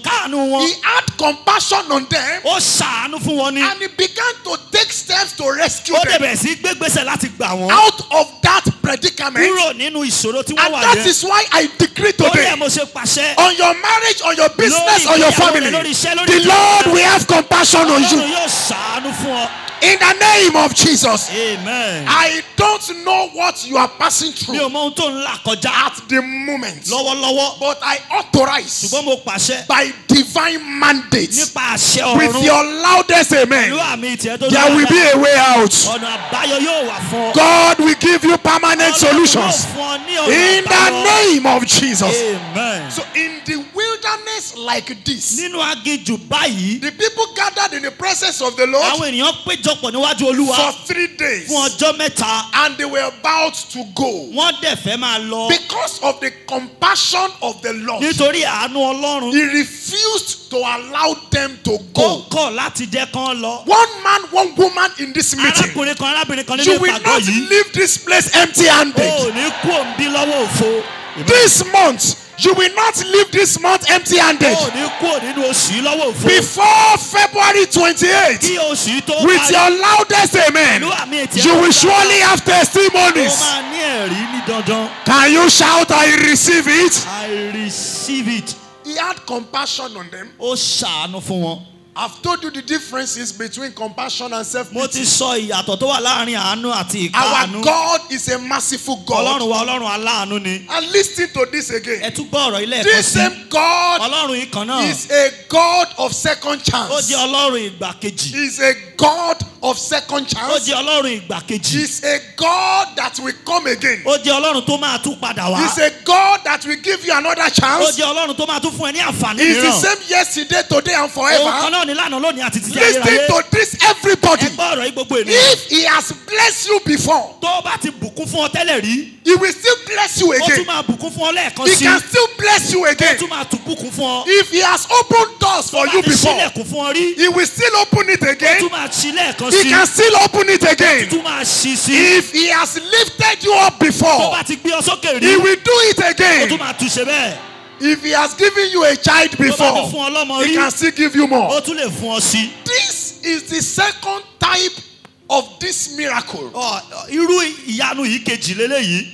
káàánú wọn. He had compassion on them Ó ṣàánú fún wọn ni. and he began to take steps to rescue Ó dẹ̀ them bẹ̀rẹ̀ sí gbégbèsè láti gbà wọ́n. out of that predicament. Kúrò nínú ìṣòro tí wọ́n And wà that yẹn. is why I decree Ó today dẹ̀ mo ṣe pàṣẹ. on your marriage, on your business, on your ìgbéyàwó rẹ, family, lórí iṣẹ́, lórí the ìjọba. Lord will have compassion on Ọlọ́run you yóò ṣàánú fún ọ. in the name of Jesus. Amen. I don't know what you are passing Mi ò through mọ ohun tó ń là kọjá at the moment, lọ́wọ́lọ́wọ́. but I authorize Ṣùgbọ́n mo pàṣẹ by divine mandate nípa àṣẹ with ọ̀run. your loudest amen, Pẹ̀lú àmì ìtìẹ́ tó there will be a way out. Ọ̀nà àbáyọ yóò wà fún ọ. God will give you permanent solutions Ọlọ́run yóò fún ọ ní ọ̀nà in the àbáyọ. name of Jesus. Amen. So in the wilderness like this, Nínú aginjù báyìí, the people gathered in the presence of the Lord àwọn ènìyàn péjọpọ̀ níwájú Olúwa for 3 days fún ọjọ́ mẹ́ta. and they were about to go Wọ́n dẹ̀ fẹ́ máa lọ because of the compassion of the Lord. nítorí àánú Ọlọ́run. He refused to allow them to Ó go. kọ̀ láti jẹ́ kán lọ. One man, one woman in this meeting, Arákùnrin kan arábìnrin kan you nínú will ìpàgọ́ not yìí. leave this place Ó empty-handed. ní kú òǹbí lọ́wọ́ òfo. This month, you will not leave this month empty-handed. Ó ní kú nínú oṣù yìí lọ́wọ́ òfo. Before February 28th, Kí oṣù yìí tó with parí, your loudest amen, pẹ̀lú àmì ètí you will surely have ó testimonies. máa ní ẹ̀rí ní dandan. Can you shout, I receive it? I receive it. He had compassion on them. Ó ṣàánú fún wọn. I've told you the differences between compassion and Mo self-pity. ti sọ ìyàtọ̀ tó wà láàrin àánú àti Our ìkáàánú. God is a merciful God. Ọlọ́run wa Ọlọ́run aláàánú ni. And listen to this Ẹ again. tún gbọ́ ọ̀rọ̀ ilé ẹ̀kọ́ This sí. same God Ọlọ́run yìí kan náà. is a God of second Ó chance. jẹ́ Ọlọ́run ìgbà kejì. Is a God of second Ó chance. jẹ́ Ọlọ́run ìgbà kejì. Is a God that will come again. Ó jẹ́ Ọlọ́run tó máa tún padà wá. Is a God that will give you another Ó chance. jẹ́ Ọlọ́run tó máa tún fún ẹ ní àǹfààní Is the mìíràn. same yesterday, today, and Òun kan forever. náà ní lánàá lónìí àti títí Listen ayérayé. to this, everybody. Ẹ gbọ́ ọ̀rọ̀ yìí gbogbo ènìyàn. If He has blessed you before, Tó bá ti bùkún fún ọ tẹ́lẹ̀ rí, He will still bless you ó tún again. máa bùkún fún ọ lẹ́ẹ̀kan He sí. can still bless you Ó again. tún máa tún bùkún fún ọ. If He has opened doors Tó for bá you ti before, ṣílẹ̀kùn fún ọ rí, He will still open it ó tún again. máa ṣí lẹ́ẹ̀kan He sí. can still open it Ó again. tún máa ṣí sí. If He has lifted you up Tó before, bá ti gbé ọ sókè rí, He will do it ó tún again. máa tún ṣe bẹ́ẹ̀. If He has given you a child Tó bá ti before, fún ọ lọ́mọ He rí, can still give you ó more. tún lè fún ọ sí. This is the second type of this miracle. Irú ìyanu yìí kejì lélẹ́yìí.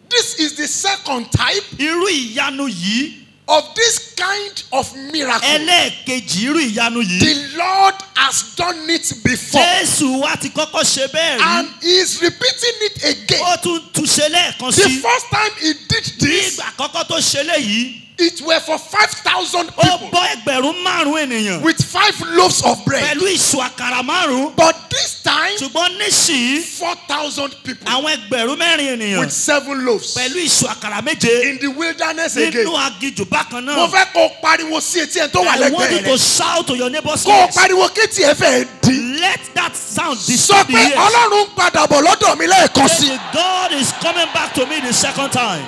This is the second type Irú ìyanu yìí, of this kind of miracle. ẹlẹ́ẹ̀kejì irú ìyanu yìí. The Lord has done it before, Jésù wa ti kọ́kọ́ ṣe bẹ́ẹ̀ rí. and He is repeating it again. Ó tún tún ṣe lẹ́ẹ̀kan The sí. first time He did Ní this, ìgbà àkọ́kọ́ tó ṣe léyìí, it were for 5,000 ó people bọ́ ẹgbẹ̀rún márùn-ún ènìyàn with 5 loaves of bread. pẹ̀lú ìṣù àkàrà márùn-ún. But this time, Ṣùgbọ́n nísìnyí, 4,000 people àwọn ẹgbẹ̀rún mẹ́rin ènìyàn with 7 loaves pẹ̀lú ìṣù àkàrà méje in the wilderness nínú again. aginjù bákan Mo náà. fẹ́ kó o pariwo sí etí ẹ̀ tó wà I want you lẹ́gbẹ̀ẹ́ to rẹ̀. shout to your neighbor's Kó o ears. pariwo kétí ẹ fẹ́ di. Let that sound Sọ disturb the pé ears. Ọlọ́run ń padà bọ̀ lọ́dọ̀ mi lẹ́ẹ̀kan sí. Say, God is coming back to me the second time.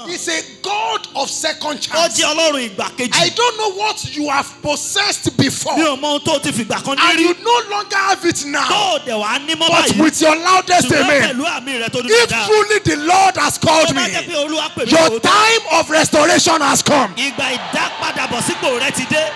He's a God of second Ó chance. jẹ́ Ọlọ́run ìgbà I kejì. don't know what you have possessed before, Mi ò mọ ohun tó ti fìgbà kan ní and rí. you no longer have it now. Tó o dẹ̀ wá ní mọ́ But báyìí. with your loudest Ṣùgbọ́n amen, pẹ̀lú àmì rẹ̀ tó dùn if dáadáa. truly the Lord has called Tó bá jẹ́ pé me, Olúwa pè mí your lóòótọ́. time of restoration has come. Ìgbà ìdápadàbọ̀ sípò rẹ ti dé.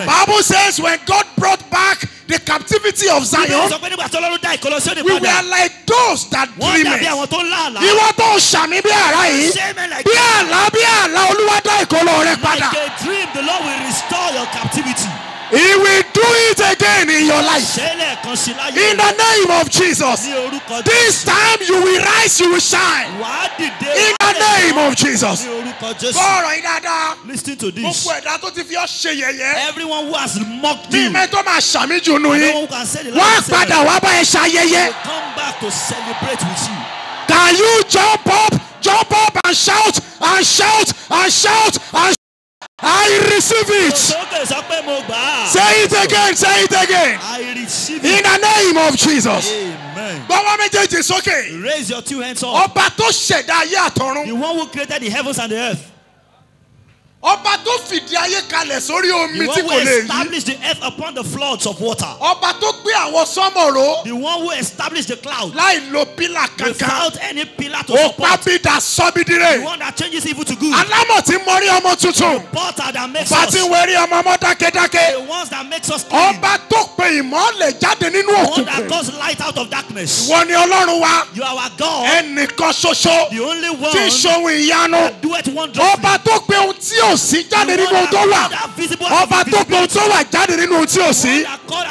Bible says when God brought back the captivity of Bíbélì Zion, sọ pé nígbà tí Ọlọ́run dá ìkọlọsíọ́nì we padà. were like those that Wọ́n dàbí dreamed. àwọn tó ń lá àlá. Ìwọ tó ṣàmì bí àrá yìí, Say amen like bí that. àlá Olúwa dá ìkólọ rẹ Like padà. a dream, the Lord will restore your captivity. He will do it again in your life. Ṣé lẹ́ẹ̀kan sí láyé In the name of Jesus. ní orúkọ This time you will rise, you will shine. Wàá dìde. In the name of Jesus. Ní orúkọ Jésù. Bọ́ọ̀rọ̀ yìí dáadáa. Listen to this. Gbogbo ẹ̀dá tó ti fi ọ́ ṣe yẹ̀yẹ́. Everyone who has mocked Bí you, ìmẹ́ tó máa ṣàmì jù nù no yín. one can say the Wọ́n á last padà wá bá ẹ ṣayẹyẹ. will come back to celebrate with you. Can you jump up and shout and shout and shout and I receive it. Sókè sọ pé mo gbà á. Say it again, say it again. I receive In it. the name of Jesus. Amen. Gbọ́wọ́ méjèèjì sókè. Raise your two hands up. Ọba tó ṣẹ̀dá ayé àtọ̀run. The one who created the heavens and the earth. Ọba tó fìdí ayé kalẹ̀ sórí omi The tí one kò who lè yí. established the earth upon the floods of water. Ọba tó gbé àwọn sọ́mọ̀ ró The one who established the cloud láì lo pílà kankan. without any pillar to Ó support. pábídà The sọ́bídìrè. one that changes evil to good. Alámọ̀ tí mọ́rí ọmọ tuntun. Potter that makes Bá us. ti ń wẹ̀rí ọmọ ọmọ dákẹ́dákẹ́. The ones that makes us clean. Ọba tó pe ìmọ́lẹ̀ jáde nínú The one that òkùnkùn. calls light out of darkness. Wọ́n ní Ọlọ́run wa. You are our God. Ẹnìkan ṣoṣo The only one tí ń ṣohun ìyanu. that doeth wondrously. Ọba tó pe ohun tí ò sí jáde nínú ohun tó wà. Ọba tó pe ohun tó wà jáde nínú ohun tí ò sí.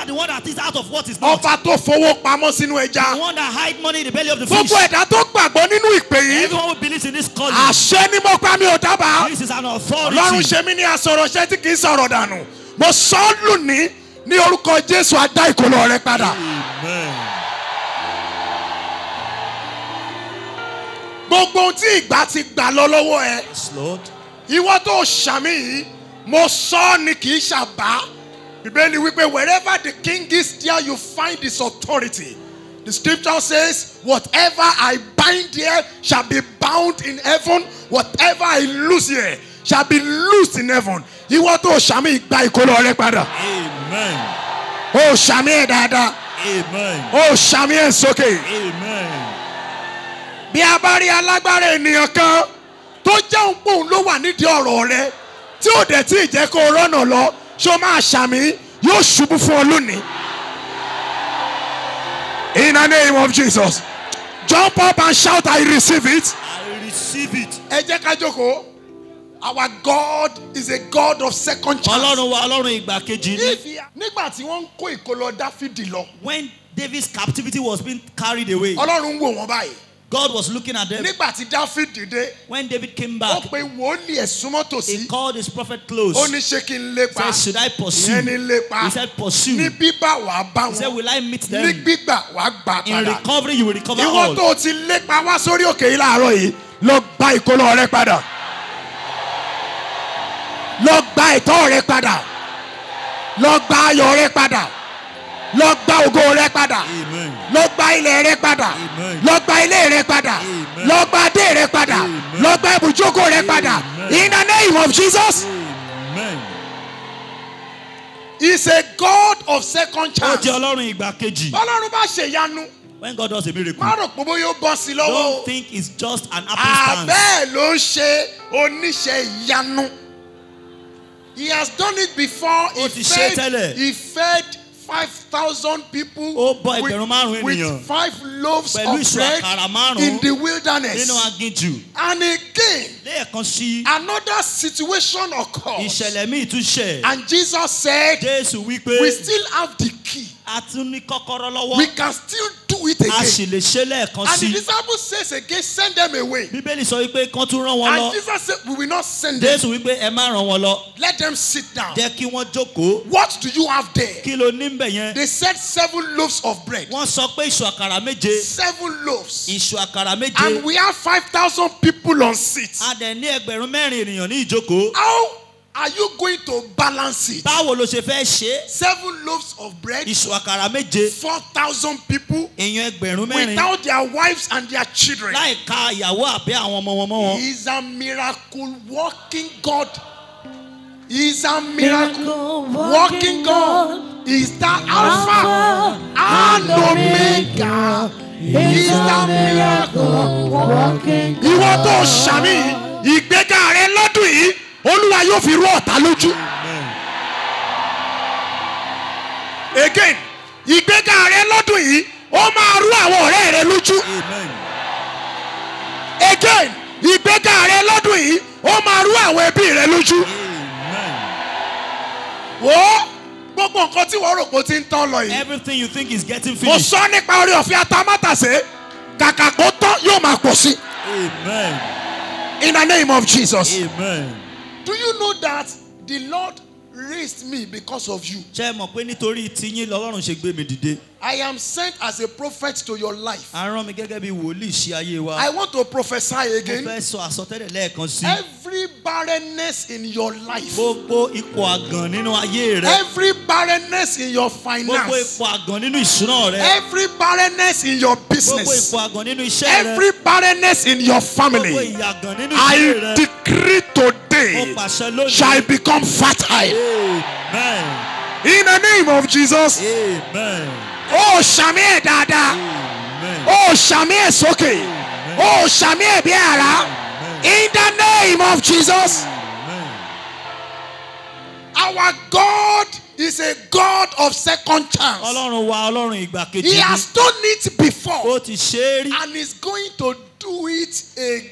The one that is out of what is not. Ọba tó fowó pamọ́ sínú The ẹja. one that hide money in the belly of the fish. Gbogbo ẹ̀dá tó gbàgbọ́ nínú ìpè yìí. Everyone who believes in this calling. Àṣẹ ni mo pa mi ò dábàá. This is an authority. Ọlọ́run ṣe mí ní asọ̀rọ̀ṣẹ́ tí kì í sọ̀rọ̀ dànù. Mo sọ ọ́ lónìí ní orúkọ Jésù á dá ìkólọ rẹ padà. Amen. Gbogbo ohun tí ìgbà ti gbà lọ lọ́wọ́ ẹ. Yes, Lord. Ìwọ tó ṣàmì yìí, mo sọ ọ́ ni kì í ṣàbá. Bíbélì wípé wherever the king is, there you find his authority. The scripture says, whatever I bind here shall be bound in heaven. Whatever I loose here shall be loosed in heaven. Ìwọ tó ṣàmì ìgbà ìkólọ rẹ padà. Amen. Ó ṣàmì ẹ̀ dáadáa. Amen. Ó ṣàmì ẹ̀ sókè. Amen. Bí a bá rí alágbára ènìyàn kan tó jẹ́ òun ló wà nídìí ọ̀rọ̀ rẹ tí ò dẹ̀ tí ì jẹ́ kó o rọ́nà lọ ṣó máa ṣàmì yóò ṣubú fún ọ lónìí. In the name of Jesus. Jump up and shout, I receive it. I receive it. Ẹ jẹ́ ká jókòó. Our God is a God of second chance. Ọlọ́run wa Ọlọ́run ìgbà kejì ni. Nígbà tí wọ́n ń kó ìkólọ Dáfídì lọ. When David's captivity was being carried away, Ọlọ́run ń wò wọ́n báyìí. God was looking at them. Nígbà tí Dáfídì dé. When David came Ó back, pe wòlíì ẹ̀ súnmọ́ tòsí. he called his prophet close. Ó ní ṣé kí n lépa. He said, should I pursue? Ìyẹn ní lépa. He said, pursue. Ní bíbá wàá bá He said, wọn. will I meet Ní them? gbígbà wàá gbà In padà. recovery, you will recover Ìwọ all. tó o ti lépa wá sórí òkè yìí láàárọ̀ yìí lọ gba ìkólọ rẹ padà. Lọ gba ẹ̀tọ́ rẹ padà. Lọ gba ayọ̀ rẹ padà. Lọ gba ògo rẹ padà. Amen. Lọ gba ilẹ̀ rẹ padà. Amen. Lọ gba ilé rẹ padà. Amen. Lọ gba adé rẹ padà. Amen. Lọ gba ibùjókòó rẹ padà. Amen. In the name of Jesus. Amen. He is a God of second Ó chance. jẹ́ Ọlọ́run ìgbà kejì. Ọlọ́run bá ṣe ìyanu. When God does a miracle, Má rò pé bóyá ó bọ́ sí lọ́wọ́. don't think it's just an happenstance. Àbẹ́ẹ̀ ló ń ṣe oníṣẹ́ ìyanu. He has done it before. Ó ti ṣe tẹ́lẹ̀. He fed 5,000 people Ó bọ́ ẹgbẹ̀rún márùn-ún with ènìyàn. 5 loaves Pẹ̀lú of ìṣù bread àkàrà in márùn-ún the wilderness. nínú aginjù. And again, Lẹ́ẹ̀kan sí, another situation occurs. ìṣẹ̀lẹ̀ míì tún ṣẹ̀. And Jesus said, Jésù wípé, we still have the key. a tún ní kọ́kọ́rọ́ We lọ́wọ́. can still do it A again. sì lè ṣe lẹ́ẹ̀kan And the sí. disciples says again, send them away. Bíbélì sọ wípé kán tún rán wọn And lọ. Jesus said, we will not send them. Jésù wípé ẹ má rán wọn lọ. Let them sit down. Jẹ́ kí wọ́n jókòó. What do you have there? Kí ló ní bẹ̀ yẹn? They said 7 loaves of bread. Wọ́n sọ pé ìṣù àkàrà méje. 7 loaves. Ìṣù àkàrà méje. And we have 5,000 people on seats. A dẹ̀ ní ẹgbẹ̀rún mẹ́rin ènìyàn ní ìjókòó. How are you going to balance it? Báwo ló ṣe fẹ́ ṣe é? 7 loaves of bread, Ìṣù àkàrà méje. 4,000 people Èèyàn ẹgbẹ̀rún mẹ́rin. without their wives and their children. Láì ka ìyàwó àbí àwọn ọmọ wọn mọ́ wọn. He is a miracle working God. He is a miracle working God. He is the Alpha and Omega. He is the miracle working God. Ìwọ tó ṣàmì ìgbéga rẹ lọ́dún yìí, Olúwa yóò fi rú ọ̀tá lójú. Again, ìgbéga rẹ lọ́dún yìí, ó máa rú àwọn ọ̀rẹ́ rẹ lójú. Amen. Again, ìgbéga rẹ lọ́dún yìí, ó máa rú àwọn ẹbí rẹ lójú. Amen. Wo gbogbo nǹkan tí wọ́n rò pé ó ti ń tán lọ yìí. Everything you think is getting Mo finished. sọ nípa orí ọ̀fẹ́ atamátàsé, kàkà kó tán yóò máa pọ̀ sí. Amen. In the name of Jesus. Amen. Do you know that the Lord raised me because of you? Ṣé ẹ mọ̀ pé nítorí tiyín lọ́lọ́run ṣe gbé mi dìde? I am sent as a prophet to your life. A rán mi gẹ́gẹ́ bí wòlíì sí ayé wa. I want to prophesy Mo again. fẹ́ sọ àsọtẹ́lẹ̀ lẹ́ẹ̀kan sí. Every barrenness in your life, Gbogbo ipò àgàn nínú ayé rẹ. every barrenness in your Gbogbo finance, ipò àgàn nínú ìṣúná rẹ. every barrenness in your Gbogbo business, ipò àgàn nínú iṣẹ́ rẹ. every barrenness in your Gbogbo family, ìyàgàn nínú I ìṣẹ́ rẹ. decree Mo today pàṣẹ lónìí. shall become fertile. Amen. In the name of Jesus. Amen. Oh, ṣàmì ẹ̀ dáadáa. Amen. Oh, ṣàmì ẹ̀ sókè. Oh, ṣàmì ẹ̀ bí ara. In the name of Jesus. Amen. Our God is a God of second chance. Ọlọ́run wa Ọlọ́run ìgbà kejì He ni. has done it before Ó ti ṣe é rí. and is going to do it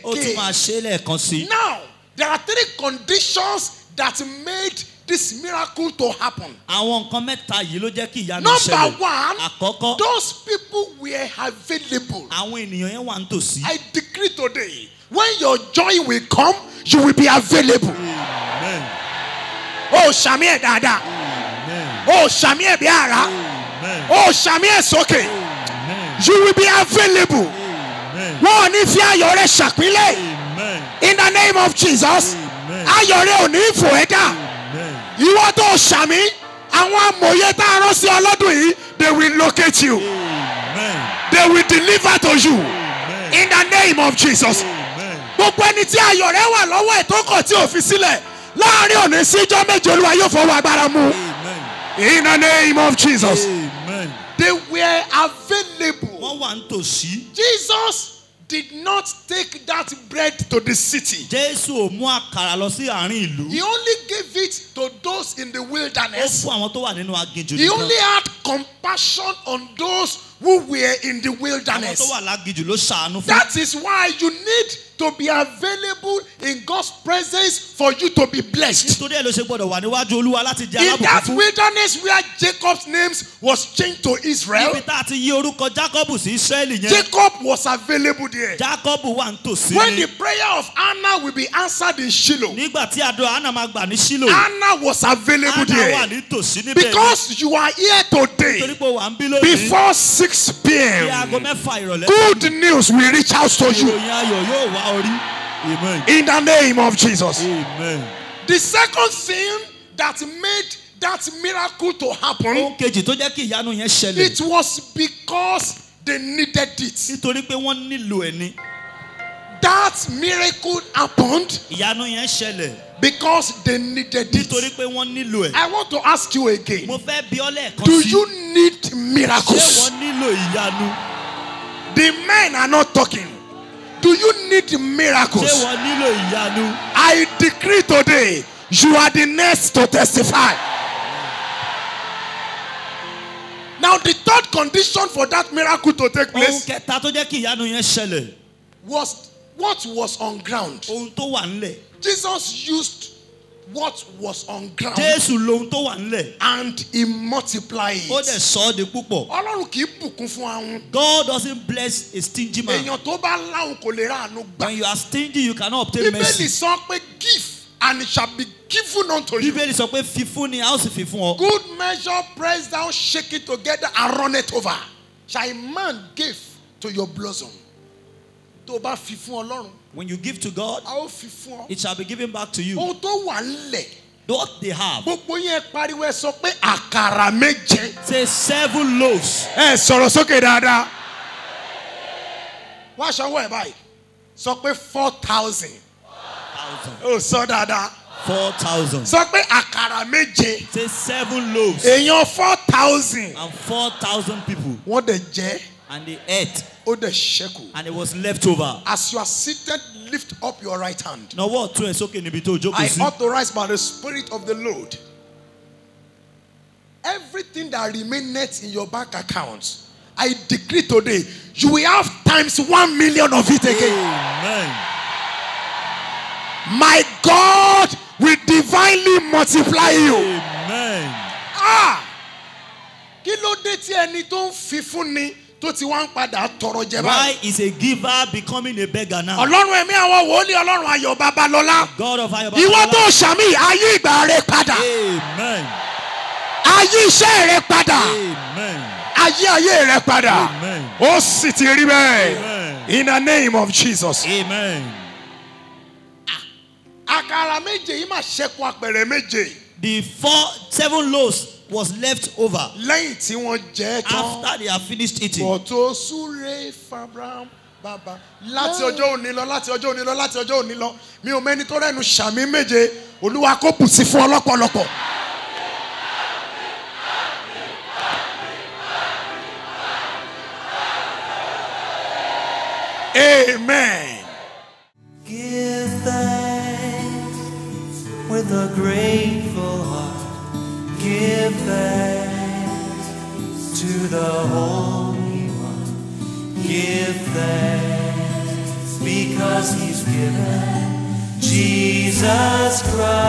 Ó tún máa again. ṣe é lẹ́ẹ̀kan sí. Now, there are 3 conditions that made this miracle to happen. Àwọn nǹkan mẹ́ta yìí ló jẹ́ kí ìyanu Number ṣẹlẹ̀. 1, Àkọ́kọ́, those people were available. àwọn ènìyàn yẹn wà nítòsí. I decree today, when your joy will come, you will be available. Amen. Oh, ṣàmì ẹ̀ dáadáa. Amen. Oh, ṣàmì ẹ̀ bí ara. Amen. Oh, ṣàmì ẹ̀ sókè. Amen. You will be available. Amen. Wọ́n ò ní fi ayọ̀ rẹ̀ ṣàpínlẹ̀. Amen. In the name of Jesus. Amen. Ayọ̀ rẹ̀ ò ní fò ẹ́ dà. Amen. Ìwọ tó ṣàmì, àwọn amòye tá a rán sí ọlọ́dún yìí, they will locate you. Amen. They will deliver to you. Amen. In the name of Jesus. Amen. Gbogbo ẹni tí ayọ̀ rẹ̀ wà lọ́wọ́ ẹ̀ tó kọ̀ tí ò fi sílẹ̀, láàrin òní síjọ́ méje Olúwa yóò fọwọ́ agbára mú. Amen. In the name of Jesus. Amen. They were available. Wọ́n wà nítòsí. Jesus did not take that bread to the city. Jésù ò mú àkàrà lọ sí àárín ìlú. He only gave it to those in the Ó wilderness. fún àwọn tó wà nínú aginjù He nìkan. only had compassion on those who were in the Àwọn wilderness. tó wà láginjù ló ṣàánú fún. That is why you need to be available in God's presence for you to be blessed. nítorí ẹ̀ ló ṣe gbọ́dọ̀ wà níwájú olúwa láti jẹ́ In that alábùkún fún. wilderness where Jacob's names was changed to Israel, níbi tá a ti yí orúkọ Jacob sí Israẹli yẹn. Jacob was available there. Jacob wà nítòsí When ni. the prayer of Hannah will be answered in Shiloh, nígbà tí àdúrà Hánà máa gbà ní Ṣílò. Hannah was available Hánà wà there. nítòsí níbẹ̀. Because you are here torí today pé wà ń bí lónìí. before 6 bí aago p.m. mẹ́fà ìrọ̀lẹ́. Good news will reach out to you ìròyìn ayọ̀ yóò wá orí. Amen. in the name of Jesus. Amen. The second thing that made that miracle to happen, ohun kejì tó jẹ́ kí ìyanu yẹn ṣẹlẹ̀. it was because they needed it. nítorí pé wọ́n nílò ẹ̀ ni. That miracle happened ìyanu yẹn ṣẹlẹ̀. because they needed nítorí it. pé wọ́n nílò ẹ̀. I want to ask you again. mo fẹ́ bi ọ́ lẹ́ẹ̀kan Do sí. you need ṣé miracles? wọ́n nílò ìyanu? The men are not talking. Do you need ṣé miracles? wọ́n nílò ìyanu? I decree today, you are the next to testify. Now, the third condition for that miracle to take ohun place kẹta tó jẹ́ kí ìyanu yẹn ṣẹlẹ̀. was what was on ground. ohun tó wà ńlẹ̀. Jesus used what was on ground Jésù lohun tó wà ńlẹ̀. and he multiplied ó dẹ̀ it. sọ ọ́ di púpọ̀. Ọlọ́run kì í bùkún fún ahun. God doesn't bless a stingy man. Èèyàn tó bá láhùn kò lè ráàánú gbà. When you are stingy, you cannot obtain Bíbélì mercy. sọ pé give and it shall be given unto you. Bíbélì sọ pé fífún ni a ó sì fi fún ọ. Good measure, press down, shake it together and run it over. Shall a man give to your bosom? Tó o bá fi fún Ọlọ́run, When you give to God, a ó fi fún ọ. it shall be given back to you. Ohun tó wà ńlẹ̀, What they have. gbogbo yẹn pariwo ẹ sọ pé àkàrà méje. Say 7 loaves. Ẹ sọ̀rọ̀ sókè dáadáa. Wá aṣọwọ́ ẹ̀ báyìí. Sọ pé 4,000. Ó sọ dáadáa. 4,000. Sọ pé àkàrà méje. Say 7 loaves. Èèyàn 4,000. And 4,000 people. Wọ́n dẹ̀ jẹ́, And they ate. ó dẹ̀ ṣẹ́kù. And it was left over. As you are seated, lift up your right hand. Nawọ́ ọ̀tún ẹ̀ sókè níbi tó jókòó I sí. authorize by the Spirit of the Lord everything that remaineth in your bank account. I decree today, you will have times 1 million of it again. Amen. My God will divinely multiply you. Amen. Kí ló dé tí ẹni tó ń fi fún ni tó ti wá ń padà tọrọ jẹ Why báyìí? is a giver becoming a beggar now? Ọlọ́run ẹ̀mí àwọn wòlíì Ọlọ́run Ayọ̀ Babalọ́lá. God of Ayọ̀ Ìwọ Babalọ́lá. tó ṣàmì ayé ìgbà rẹ padà. Amen. Ayé iṣẹ́ rẹ padà. Amen. Ayé rẹ padà. Amen. Ó sì ti rí bẹ́ẹ̀. Amen. In the name of Jesus. Amen. Àkàrà méje yìí máa ṣẹ́kù apẹ̀rẹ̀ méje. The 7 loaves was left over Lẹ́yìn tí wọ́n jẹ tán. after they have finished eating. Ọ̀tọ̀ súre fabram bàbá. Láti ọjọ́ òní lọ, láti ọjọ́ òní lọ, láti ọjọ́ òní lọ. Mi ò mẹ́ni tó rẹ́nu ṣàmì méje. Olúwa kó bù sí fún ọlọ́pọ̀lọpọ̀. Amen. Give thanks with a grateful heart. Give thanks to the Holy One. Give thanks because He's given Jesus Christ.